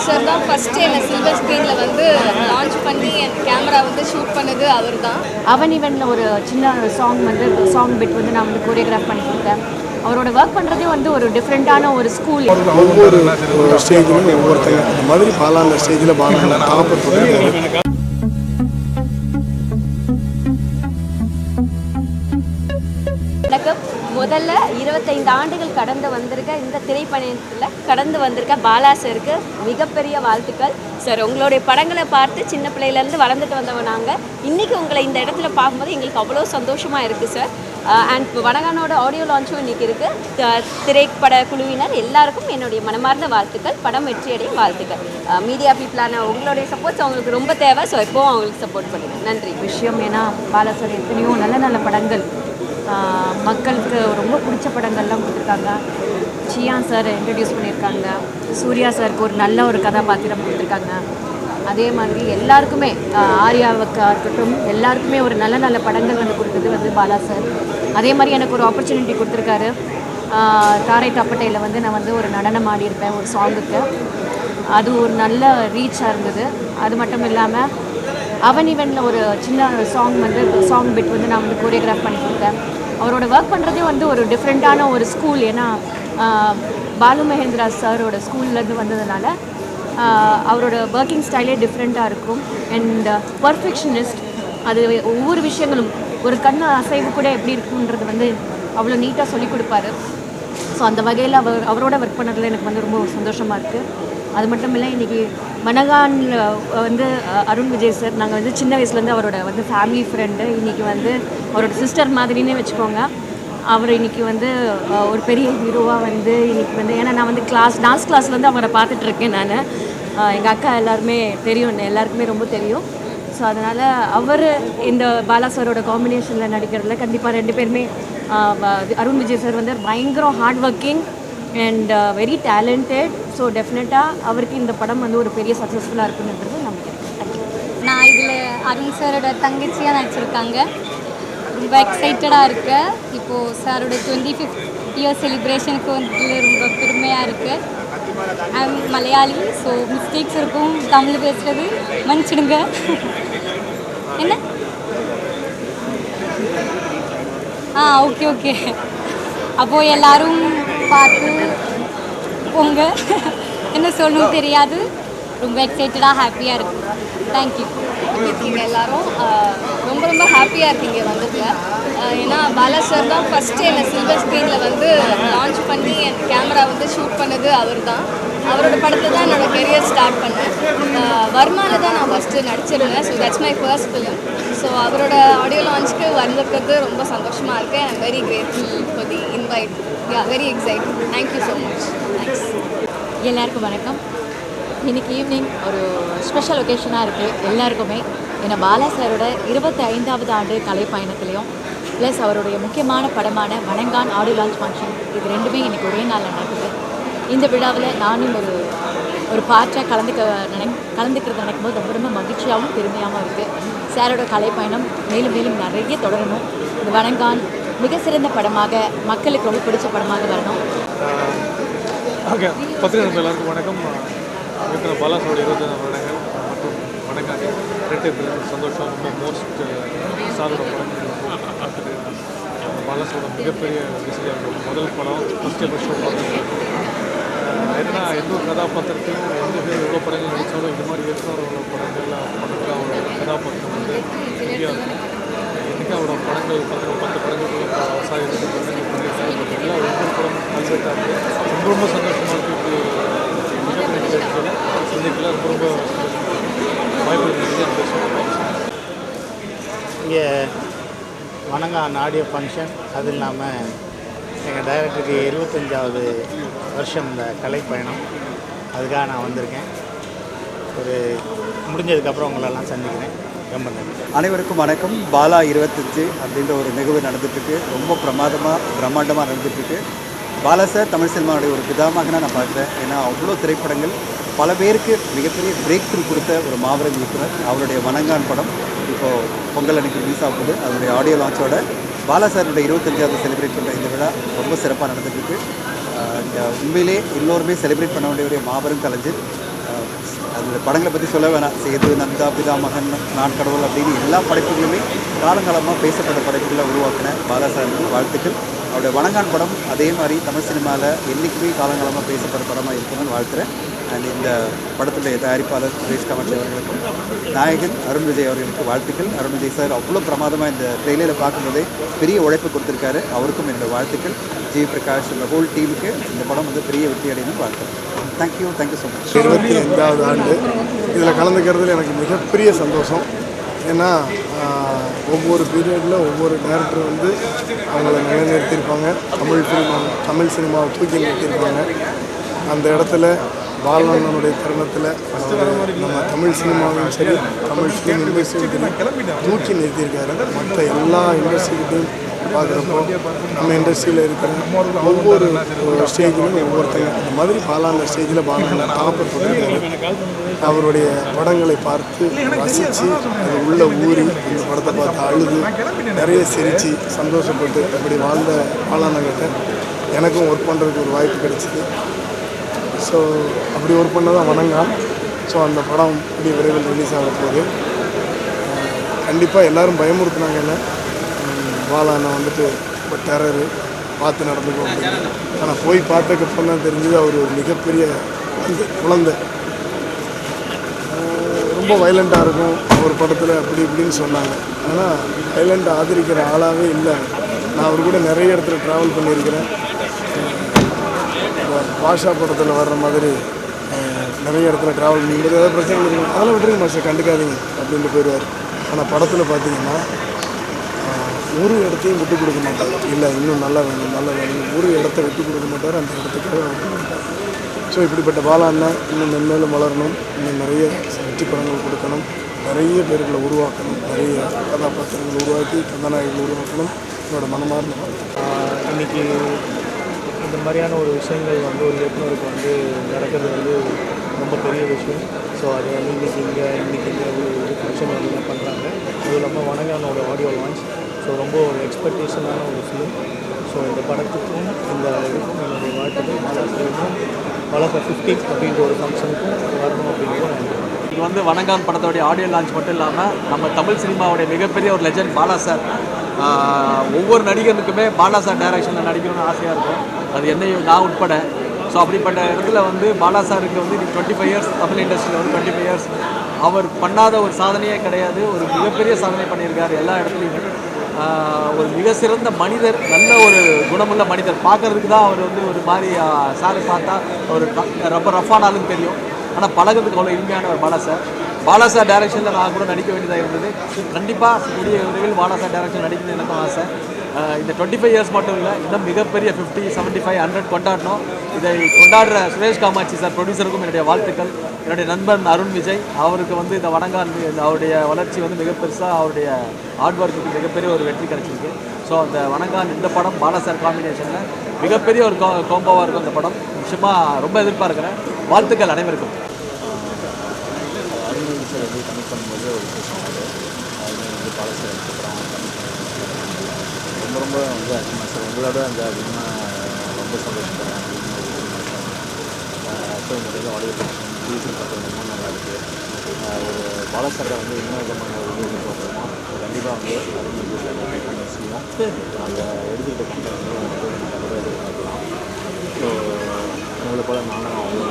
Sir தான் first என்னை silver ஸ்க்ரீனில் வந்து லான்ச் பண்ணி என் கேமரா வந்து ஷூட் பண்ணது அவர் தான். அவன் ஈவெண்ட்டில் ஒரு சின்ன சாங் பிட் வந்து நான் வந்து கோரியோகிராஃப் பண்ணி கொடுத்தேன். அவரோட ஒர்க் பண்ணுறதே வந்து ஒரு டிஃப்ரெண்ட்டான ஒரு ஸ்கூல். ஒவ்வொரு ஸ்டேஜிலும் ஒவ்வொருத்தங்க இந்த மாதிரி பாலா அந்த ஸ்டேஜில் பாலா தாப்பட்டு வணக்கம். முதல்ல 25 ஆண்டுகள் கடந்து வந்திருக்க இந்த திரைப்பயணத்தில் கடந்து வந்திருக்க பாலா சாருக்கு மிகப்பெரிய வாழ்த்துக்கள் சார். உங்களுடைய படங்களை பார்த்து சின்ன பிள்ளையிலேருந்து வளர்ந்துட்டு வந்தவங்க நாங்கள். இன்றைக்கி உங்களை இந்த இடத்துல பார்க்கும்போது எங்களுக்கு அவ்வளோ சந்தோஷமாக இருக்குது சார். அண்ட் வடகானோட ஆடியோ லான்ச்சும் இன்றைக்கி இருக்குது. திரைப்பட குழுவினர் எல்லாருக்கும் என்னுடைய மனமார்ந்த வாழ்த்துக்கள். படம் வெற்றியடையும் வாழ்த்துக்கள். மீடியா பீப்புளான உங்களுடைய சப்போர்ட்ஸ் அவங்களுக்கு ரொம்ப தேவை. ஸோ எப்போவும் அவங்களுக்கு சப்போர்ட் பண்ணுங்கள். நன்றி. விஷயம் ஏன்னா பாலா சார் எத்தனையோ நல்ல நல்ல படங்கள் மக்களுக்கு ரொம்ப பிடிச்ச படங்கள்லாம் கொடுத்துருக்காங்க. சியான் சார் இன்ட்ரடியூஸ் பண்ணியிருக்காங்க. சூர்யா சாருக்கு ஒரு நல்ல ஒரு கதாபாத்திரம் கொடுத்துருக்காங்க. அதே மாதிரி எல்லாருக்குமே ஆர்யாவுக்கா இருக்கட்டும் எல்லாருக்குமே ஒரு நல்ல நல்ல படங்கள் வந்து கொடுத்தது வந்து பாலா சார். அதே மாதிரி எனக்கு ஒரு ஆப்பர்ச்சுனிட்டி கொடுத்துருக்காரு. தாரை தப்பட்டையில் வந்து நான் வந்து ஒரு நடனம் ஆடியிருப்பேன் ஒரு சாங்குக்கு. அது ஒரு நல்ல ரீச்சாக இருந்தது. அது மட்டும் இல்லாமல் அவன் ஈவெண்ட்டில் ஒரு சின்ன சாங் பிட் வந்து நான் வந்து கோரியோகிராஃப் பண்ணி கொடுத்தேன். அவரோட ஒர்க் பண்ணுறதே வந்து ஒரு டிஃப்ரெண்ட்டான ஒரு ஸ்கூல். ஏன்னா பாலு மகேந்திரா சாரோட ஸ்கூல்லேருந்து வந்ததுனால அவரோட ஒர்க்கிங் ஸ்டைலே டிஃப்ரெண்ட்டாக இருக்கும். And perfectionist. அது ஒவ்வொரு விஷயங்களும் ஒரு கண் அசைவு கூட எப்படி இருக்குன்றது வந்து அவ்வளோ நீட்டாக சொல்லிக் கொடுப்பாரு. ஸோ அந்த வகையில் அவரோட ஒர்க் பண்ணதில் எனக்கு வந்து ரொம்ப சந்தோஷமாக இருக்குது. அது மட்டும் இல்லை, இன்றைக்கி மனகானில் வந்து அருண் விஜய் சார் நாங்கள் வந்து சின்ன வயசுலேருந்து அவரோட வந்து ஃபேமிலி ஃப்ரெண்டு. இன்றைக்கி வந்து அவரோட சிஸ்டர் மாதிரினே வச்சுக்கோங்க. அவர் இன்றைக்கி வந்து ஒரு பெரிய ஹீரோவாக வந்து இன்றைக்கி வந்து ஏன்னா நான் வந்து டான்ஸ் கிளாஸ்லேருந்து அவரை பார்த்துட்ருக்கேன். நான் எங்கள் அக்கா எல்லாருமே தெரியும், எல்லாருக்குமே ரொம்ப தெரியும். ஸோ அதனால் அவர் இந்த பாலா சாரோட காம்பினேஷனில் நடிக்கிறதுல கண்டிப்பாக ரெண்டு பேருமே அருண் விஜய் சார் வந்து பயங்கரம் hard working and very talented. So டெஃபினட்டாக அவருக்கு இந்த படம் வந்து ஒரு பெரிய சக்ஸஸ்ஃபுல்லாக இருக்குன்றது நம்பிக்கை. நான் இதில் அருண் சாரோட தங்கச்சியாக நடிச்சிருக்காங்க. ரொம்ப எக்ஸைட்டடாக இருக்கேன். இப்போது சாரோட 25th இயர் செலிப்ரேஷனுக்கு வந்து ரொம்ப பெருமையாக இருக்குது. ஐம் மலையாளி. ஸோ மிஸ்டேக்ஸ் இருக்கும் தமிழ் பேசுகிறது மன்னிச்சிடுங்க. என்ன ஓகே ஓகே. அப்போது எல்லோரும் பார்த்து போங்க. என்ன சொல்லணும் தெரியாது. ரொம்ப எக்ஸைட்டடாக ஹாப்பியாக இருக்குது. தேங்க்யூ. இருக்கீங்க எல்லோரும் ரொம்ப ரொம்ப ஹாப்பியாக இருக்கீங்க வந்ததில். ஏன்னா பாலா சார் தான் ஃபஸ்ட்டு என்னை சில்வர் ஸ்க்ரீனில் வந்து லான்ச் பண்ணி என் கேமரா வந்து ஷூட் பண்ணது அவர் தான். அவரோட படத்தில் தான் என்னோடய கெரியர் ஸ்டார்ட் பண்ணேன். வர்மாவில் தான் நான் ஃபஸ்ட்டு நடிச்சிருந்தேன். So that's my first film. So அவரோட ஆடியோ லான்ச்சுக்கு வந்திருக்கிறது ரொம்ப சந்தோஷமாக இருக்குது. I am very grateful for the invite. Very excited. Thank you so much. Thanks. எல்லாருக்கும் வணக்கம். இன்றைக்கி ஈவினிங் ஒரு ஸ்பெஷல் ஒகேஷனாக இருக்குது எல்லாருக்குமே. ஏன்னா பாலா சாரோட 25வது ஆண்டு கலைப்பயணத்துலேயும் ப்ளஸ் அவருடைய முக்கியமான படமான வணங்கான் ஆடியோ லான்ச் ஃபங்க்ஷன் இது ரெண்டுமே இன்றைக்கி ஒரே நாளில் நடக்குது. இந்த விழாவில் நானும் ஒரு பார்ட்டாக கலந்துக்கிறது நினைக்கும் போது ரொம்ப ரொம்ப மகிழ்ச்சியாகவும் பெருமையாகவும் இருக்குது. சாரோட கலைப்பயணம் மேலும் மேலும் நிறைய தொடரணும். இந்த வணங்கான் மிக சிறந்த படமாக மக்களுக்கு ரொம்ப பிடிச்ச படமாக வரணும். ஓகே, பத்திரிகை எல்லாருக்கும் வணக்கம். இருக்கிற பாலா சாரோட 25 வருடங்கள் மற்றும் வணங்கான் ரெண்டு சந்தோஷம். ரொம்ப மோஸ்ட் சாரோட படங்கள் பார்த்துட்டு பாலா சாரோட மிகப்பெரிய விஷயம் முதல் படம் ஃபஸ்ட் எவர் ஷோ பார்த்துட்டு ஏன்னா எந்த ஒரு கதாபாத்திரத்தையும் எந்த பேர் எவ்வளோ படங்கள் நடித்தாலும் இந்த மாதிரி இருக்கிறவங்களோட படங்கள்லாம் பண்ணுறது அவரோட கதாபாத்திரம் வந்து ஹெவியாக இருக்கும். இன்றைக்கி அவரோட படங்கள் 10 படங்கள் விவசாயத்துக்கு படங்கள் பண்ணியிருக்காங்க. பட் எல்லாம் ஒவ்வொரு படமும் கல்வெட்டாக இருக்குது. ரொம்ப ரொம்ப சந்தோஷமாக இருக்குது. மிகப்பெரிய நிகழ்ச்சியில் சந்திக்கல ரொம்ப ரொம்ப வாய்ப்பு இருக்குது. இங்கே வணங்கான் ஆடியோ ஃபங்க்ஷன், அது இல்லாமல் எங்கள் டைரக்டருக்கு 75வது வருஷம் இந்த கலைப்பயணம், அதுக்காக நான் வந்திருக்கேன். ஒரு முடிஞ்சதுக்கப்புறம் உங்களெல்லாம் சந்திக்கிறேன். ரொம்ப நன்றி. அனைவருக்கும் வணக்கம். பாலா 25 அப்படின்ற ஒரு நிகழ்வு நடந்துட்டுருக்கு. ரொம்ப பிரம்மாண்டமாக நடந்துட்டுருக்கு. பாலா சார் தமிழ் சினிமாவுடைய ஒரு பிதாமாக நான் பார்க்குறேன். ஏன்னா அவ்வளோ திரைப்படங்கள் பல பேருக்கு மிகப்பெரிய பிரேக் த்ரூ கொடுத்த ஒரு மாபெரும் இயக்குனர். அவருடைய வணங்கான் படம் இப்போது பொங்கல் அன்றைக்கி ரிலீஸ் ஆகுது. அதனுடைய ஆடியோ லான்ச்சோட பாலா சாருடைய 25வது செலிப்ரேட் பண்ணுற இந்த விழா ரொம்ப சிறப்பாக நடந்துட்டுருக்கு. உண்மையிலே எல்லோருமே செலிப்ரேட் பண்ண வேண்டிய ஒரு மாபெரும் கலைஞர். அதில் படங்களை பற்றி சொல்ல வேணாம். சேது, நந்தா, பிதாமகன், நான் கடவுள் அப்படின்னு எல்லா படைப்புகளுமே காலங்காலமாக பேசப்பட்ட படைப்புகளை உருவாக்கின பாலா சாருக்கு வாழ்த்துக்கள். அவருடைய வணங்கான் படம் அதே மாதிரி தமிழ் சினிமாவில் என்றைக்குமே காலங்காலமாக பேசப்படுற படமாக இருக்கணும்னு வாழ்த்துறேன். அண்ட் இந்த படத்துடைய தயாரிப்பாளர் சுரேஷ் காமாட்சி அவர்களுக்கும் நாயகன் அருண் விஜய் அவர்களுக்கு வாழ்த்துக்கள். அருண் விஜய் சார் அவ்வளோ பிரமாதமாக இந்த ட்ரெயிலரில் பார்க்கும்போதே பெரிய உழைப்பு கொடுத்துருக்காரு. அவருக்கும் என்னோடய வாழ்த்துக்கள். ஜி பிரகாஷ் இந்த ஹோல் டீமுக்கு இந்த படம் வந்து பெரிய வெற்றி அடையணும்னு வாழ்த்துறேன். Thank you so much. 25வது ஆண்டு இதில் கலந்துக்கிறதுல எனக்கு மிகப்பெரிய சந்தோஷம். ஏன்னா ஒவ்வொரு பீரியடில் ஒவ்வொரு டேரக்டர் வந்து அவங்கள நிலைநிறுத்தியிருப்பாங்க. தமிழ் சினிமாவை தூக்கி நிறுத்தியிருப்பாங்க. அந்த இடத்துல பாலண்ணனுடைய தருணத்தில் நம்ம தமிழ் சினிமாவையும் சரி தமிழ் ஃபிலிம் இண்டஸ்ட்ரியும் தூக்கி நிறுத்தியிருக்காரு. மற்ற எல்லா இண்டஸ்ட்ரிக்கிட்டையும் பார்க்குறப்போ நம்ம இண்டஸ்ட்ரியில் இருக்கிற ஒவ்வொரு ஸ்டேஜிலும் ஒவ்வொருத்தங்க இந்த மாதிரி பாலாண்ட ஸ்டேஜில் பாலண்ணன் தாக்கப்பட்டிருக்காரு. அவருடைய படங்களை பார்த்து ரசித்து அது உள்ள ஊறி இந்த படத்தை பார்த்து அழுது நிறைய சிரித்து சந்தோஷப்பட்டு அப்படி வாழ்ந்த பாலாண்ணங்கிட்ட எனக்கும் ஒர்க் பண்ணுறதுக்கு ஒரு வாய்ப்பு கிடைச்சிது. ஸோ அப்படி ஒர்க் பண்ணதான் வணங்கான். ஸோ அந்த படம் இப்படி விரைவில் ரிலீஸ் ஆக போகுது. கண்டிப்பாக எல்லோரும் பயமுறுத்தினாங்க என்ன பாலா அண்ணன் வந்துட்டு இப்போ டெரரு பார்த்து நடந்துக்கும் அப்படின்னு. ஆனால் போய் பார்த்ததுக்கப்புறம் தான் தெரிஞ்சது அவர் ஒரு மிகப்பெரிய குழந்தை. ரொம்ப வைலண்ட்டாக இருக்கும் ஒரு படத்தில் அப்படி இப்படின்னு சொன்னாங்க. ஆனால் வைலண்ட் ஆதரிக்கிற ஆளாகவே இல்லை. நான் அவர் கூட நிறைய இடத்துல ட்ராவல் பண்ணியிருக்கிறேன். பாஷா படத்தில் வர்ற மாதிரி நிறைய இடத்துல ட்ராவல் பண்ணும்போது ஏதாவது பிரச்சனை இருக்கும், அதெல்லாம் விட்டுருங்க மாஸ்டர் கண்டுக்காதீங்க அப்படின்ட்டு போயிடுவார். ஆனால் படத்தில் பார்த்தீங்கன்னா ஒரு இடத்தையும் விட்டு கொடுக்க மாட்டார். இல்லை இன்னும் நல்லா வேணும் ஒரு இடத்த விட்டு கொடுக்க மாட்டார். அந்த இடத்துக்காக ஸோ இப்படிப்பட்ட பாலா அண்ணன் இன்னும் மென்மேலும் வளரணும். இன்னும் நிறைய வெற்றி படங்கள் கொடுக்கணும். நிறைய பேர்களை உருவாக்கணும். நிறைய கதாபாத்திரங்கள் உருவாக்கி கதாநாயகர்கள் உருவாக்கணும். என்னோட மனமார்ந்த இன்றைக்கி இந்த மாதிரியான ஒரு விஷயங்கள் வந்து ஒரு இயக்குனருக்கு வந்து நடக்கிறது வந்து ரொம்ப பெரிய விஷயம். ஸோ அது வந்து இன்றைக்கி ஒரு ஃபங்க்ஷன் வந்து பண்ணுறாங்க. அதுவும் இல்லாமல் வணங்கானோட ஆடியோ லான்ச். ஸோ ரொம்ப ஒரு எக்ஸ்பெக்டேஷனான ஒரு ஃபிலிம். ஸோ இந்த படத்துக்கும் இந்த இதுக்கும் என்னுடைய வாழ்த்துக்கள். பாலாசா 50 அப்படின்ற ஒரு ஃபங்க்ஷனுக்கும் வரணும் அப்படிங்கிறது. இது வந்து வணங்கான் படத்தோடைய ஆடியோ லான்ச் மட்டும் இல்லாமல் நம்ம தமிழ் சினிமாவுடைய மிகப்பெரிய ஒரு லெஜண்ட் பாலா சார். ஒவ்வொரு நடிகனுக்குமே பாலா சார் டைரக்ஷனில் நடிக்கணும்னு ஆசையாக இருக்கும். அது என்னையும் நான் உட்பட. ஸோ அப்படிப்பட்ட இடத்துல வந்து பாலா சாருக்கு வந்து 25 இயர்ஸ் தமிழ் இண்டஸ்ட்ரியில் வந்து 25 இயர்ஸ் அவர் பண்ணாத ஒரு சாதனையே கிடையாது. ஒரு மிகப்பெரிய சாதனை பண்ணியிருக்காரு எல்லா இடத்துலையுமே. ஒரு மிக சிறந்த மனிதர், நல்ல ஒரு குணமுள்ள மனிதர். பார்க்குறதுக்கு தான் அவர் வந்து ஒரு மாதிரி சாரை பார்த்தா ஒரு ரொம்ப ரஃபானாலும் தெரியும். ஆனால் பழகிறதுக்கு அவ்வளோ இனிமையான ஒரு பாலா சார் டைரக்ஷனில் நான் கூட நடிக்க வேண்டியதாக இருந்தது. கண்டிப்பாக கூடிய விரைவில் பாலா சார் டைரக்ஷன் நடிக்கணும்னு எனக்கும் ஆசை. இந்த 25 இயர்ஸ் மட்டும் இல்லை, இன்னும் மிகப்பெரிய 50, 75, 100 கொண்டாடணும். இதை கொண்டாடுற சுரேஷ் காமாட்சி சார் ப்ரொடியூசருக்கும் என்னுடைய வாழ்த்துக்கள். என்னுடைய நண்பன் அருண் விஜய் அவருக்கு வந்து இந்த வணங்கான் அவருடைய வளர்ச்சி வந்து மிக பெருசாக அவருடைய ஹார்ட் ஒர்க்குக்கு மிகப்பெரிய ஒரு வெற்றி கிடைச்சிருக்கு. ஸோ அந்த வணங்கான் இந்த படம் பாலா சார் காம்பினேஷனில் மிகப்பெரிய ஒரு கோம்போவாக இருக்கும். அந்த படம் நிச்சயமாக ரொம்ப எதிர்பார்க்குறேன். வாழ்த்துக்கள் அனைவருக்கும். அருண் சார் வந்து கனெக்ட் பண்ணும்போது ஒரு விஷயம் அது வந்து பாலா சார் ரொம்ப வந்து அதிகமாக சார் உங்களோட அந்த அதிகமாக ரொம்ப சந்தோஷப்படுறேன் அப்படின்னு ஸோ இந்த ஆடியோ ஃபங்க்ஷன் டிவி பார்க்குறது ரொம்ப நல்லா இருக்குது. ஒரு பாலா சாரை வந்து இன்னும் விதமான ஒரு இது பார்க்குறோம். கண்டிப்பாக வந்து ட்ரை பண்ணி செய்வோம். நாங்கள் எடுத்துக்கிட்ட கண்டென்ட் வந்து நல்லதாக எதிர்பார்க்கலாம். ஸோ உங்களை போல் நானும் அவங்க